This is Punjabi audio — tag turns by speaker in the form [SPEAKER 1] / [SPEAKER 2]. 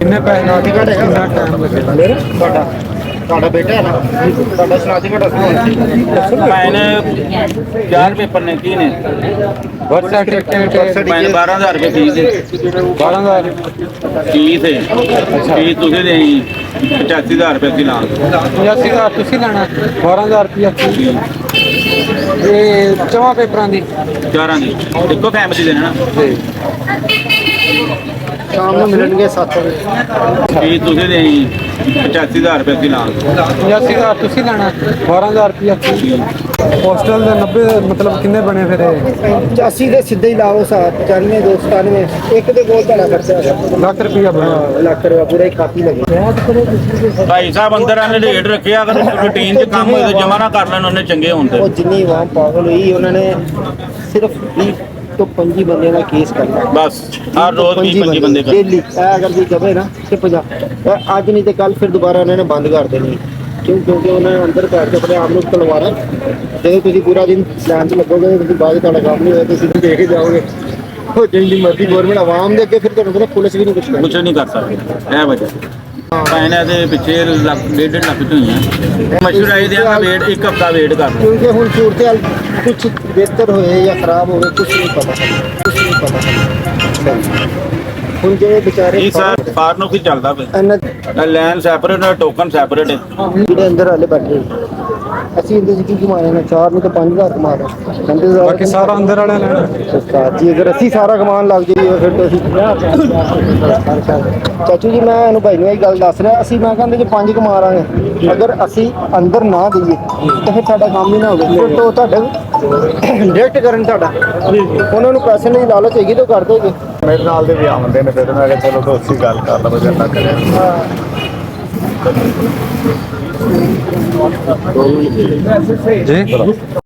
[SPEAKER 1] ਕਿੰਨੇ ਪੈਸੇ ਨਾਲ ਟਿਕਟ ਹੈਗਾ? ਕਿੰਨਾ ਟਾਈਮ ਲੱਗੇਗਾ ਮੇਰਾ? ਤੁਹਾਡਾ ਬੇਟਾ ਹੈ ਨਾ, ਤੁਹਾਡਾ ਸਰਟੀਫਿਕੇਟ
[SPEAKER 2] मैंने 4 पेपर ने 3 है।
[SPEAKER 1] ਬਰਥ ਸਰਟੀਫਿਕੇਟ
[SPEAKER 2] मैंने 12,000 रुपये फीस है।
[SPEAKER 1] 12,000
[SPEAKER 2] फीस है फीस तुझे देनी 85,000 रुपये की नाम
[SPEAKER 1] 85,000 ਤੁਸੀਂ ਲੈਣਾ 12,000 ਰੁਪਇਆ ਇਹ ਚਵਾਂ ਪੇਪਰਾਂ ਦੀ
[SPEAKER 2] 4 की देखो फैमिली देना ना
[SPEAKER 1] ਸ਼ਾਮ ਨੂੰ ਮਿਲਣਗੇ 7 ਵਜੇ
[SPEAKER 2] फीस तुझे देनी 85,000 रुपये की नाम
[SPEAKER 1] 85,000 ਤੁਸੀਂ ਲੈਣਾ 12,000 ਰੁਪਇਆ ਹੋਸਟਲ ਦੇ 90 ਮਤਲਬ ਕਿੰਨੇ ਬਣੇ ਫਿਰ ਇਹ
[SPEAKER 3] 85 ਦੇ ਸਿੱਧੇ ਹੀ ਲਾਓ 95 297 ਇੱਕ ਦੇ ਕੋਲ ਤੁਹਾਡਾ ਖਰਚਾ ਹੈਗਾ
[SPEAKER 1] ਲੱਖ ਰੁਪਇਆ ਬਣਾ
[SPEAKER 3] ਲੱਖ ਰੁਪਇਆ ਪੂਰਾ ਹੀ ਕਾਪੀ ਲੱਗੇ
[SPEAKER 2] भाई साहब अंदर आने रेट रखे अगर रूटीन च काम होए तो जमा ना कर लेना उन्हें चंगे होंगे
[SPEAKER 3] ਉਹ ਜਿੰਨੀ ਆਵਾਮ ਪਾਗਲ ਹੋਈ ਉਹਨਾਂ ਨੇ ਸਿਰਫ 20 ਤੋਂ 25 ਬੰਦਿਆਂ ਦਾ ਕੇਸ ਕਰਨਾ
[SPEAKER 2] बस हर रोज 20-25 बंदे कर
[SPEAKER 3] ਡੇਲੀ ਅਗਰ ਕੋਈ ਕਵੇ ਨਾ ਕਿ 50 ਅੱਜ ਨਹੀਂ ਤੇ ਕੱਲ ਫਿਰ ਦੁਬਾਰਾ ਉਹਨਾਂ ਨੇ ਬੰਦ ਕਰ ਦੇਣੀ ਕਿਉਂਕਿ ਉਹਨਾਂ ਨੇ ਅੰਦਰ ਬੈਠ ਕੇ ਆਪਣੇ ਆਪ ਨੂੰ ਤਲਵਾਰਾਂ ਜਦੋਂ ਤੁਸੀਂ ਪੂਰਾ ਦਿਨ ਲਾਈਨ 'ਚ ਲੱਗੋਗੇ ਤੁਸੀਂ ਬਾਅਦ ਤੁਹਾਡਾ ਕੰਮ ਨਹੀਂ ਹੋਇਆ ਤੁਸੀਂ ਦੇਖ ਕੇ ਜਾਓਗੇ ਉਹ ਜਿੰਨੀ ਮਰਜ਼ੀ ਗਵਰਨਮੈਂਟ ਆਵਾਮ ਦੇ ਅੱਗੇ ਫਿਰ ਤੁਹਾਨੂੰ ਪਤਾ ਪੁਲਿਸ ਵੀ ਨਹੀਂ ਕੁਛ ਕਰਦੀ
[SPEAKER 2] कुछ नहीं कर सकते है वजह ਇਹਨਾਂ ਦੇ ਪਿੱਛੇ 1.5 ਲੱਖ ਤੋਂ ਹੀ ਆ ਮਸ਼ਹੂਰ ਆਏ ਦੇ ਵੇਟ ਇੱਕ ਹਫਤਾ ਵੇਟ ਕਰ ਲਓ
[SPEAKER 3] ਕਿਉਂਕਿ ਹੁਣ ਸੂਰਤ ਹਾਲ ਕੁਝ ਬਿਹਤਰ ਹੋਏ ਜਾਂ ਖਰਾਬ ਹੋਵੇ ਕੁਝ ਨਹੀਂ ਪਤਾ ਹੁਣ ਜਿਹੜੇ ਵਿਚਾਰੇ
[SPEAKER 2] ਇਹ ਸਰ ਫਾਰਨੋ ਕੀ ਚੱਲਦਾ ਪਿਆ
[SPEAKER 3] ਇਹਨਾਂ
[SPEAKER 2] ਲੈਨ ਸੈਪਰੇਟ ਹੈ ਟੋਕਨ ਸੈਪਰੇਟ ਹੈ
[SPEAKER 3] ਜਿਹੜੇ ਅੰਦਰ ਵਾਲੇ ਬੈਠੇ ਅਸੀਂ ਇਹਦੇ ਚ ਕੀ ਕਮਾਇਆ ਨਾ 4 ਨੂੰ ਤਾਂ 5,000 ਕਮਾ ਰਹੇ ਕਹਿੰਦੇ
[SPEAKER 1] ਬਾਕੀ ਸਾਰਾ ਅੰਦਰ ਵਾਲਿਆਂ ਲੈਣਾ
[SPEAKER 3] ਉਸਤਾਦ ਜੀ ਅਗਰ ਅਸੀਂ ਸਾਰਾ ਕਮਾਉਣ ਲੱਗ ਜਾਈਏ ਫਿਰ ਤਾਂ ਅਸੀਂ ਚਾਚੂ ਜੀ ਮੈਂ ਇਹਨੂੰ ਭਾਈ ਨੂੰ ਇਹ ਗੱਲ ਦੱਸ ਰਿਹਾ ਅਸੀਂ ਮੈਂ ਕਹਿੰਦੇ ਜੇ 5 ਕਮਾ ਰਾਂਗੇ ਅਗਰ ਅਸੀਂ ਅੰਦਰ ਨਾ ਦਈਏ ਤਾਂ ਫਿਰ ਸਾਡਾ ਕੰਮ ਹੀ ਨਾ ਹੋਵੇ ਫਿਰ ਤਾਂ ਤੁਹਾਡੇ ਡਾਇਰੈਕਟ ਕਰਨ ਤੁਹਾਡਾ ਉਹਨਾਂ ਨੂੰ ਪੈਸੇ ਦੀ ਲਾਲਚ ਹੈਗੀ ਤਾਂ ਕਰ ਦੋਗੇ
[SPEAKER 4] ਮੇਰੇ ਨਾਲ ਦੇ ਵੀ ਆਉਂਦੇ ਨੇ ਫਿਰ ਮੈਂ ਕਿਹਾ ਚਲੋ ਦੋਸਤੀ ਗੱਲ ਕਰ ਲਵਾਂ ਜੰਨਾ ਕਰਿਆ
[SPEAKER 1] ਜੀ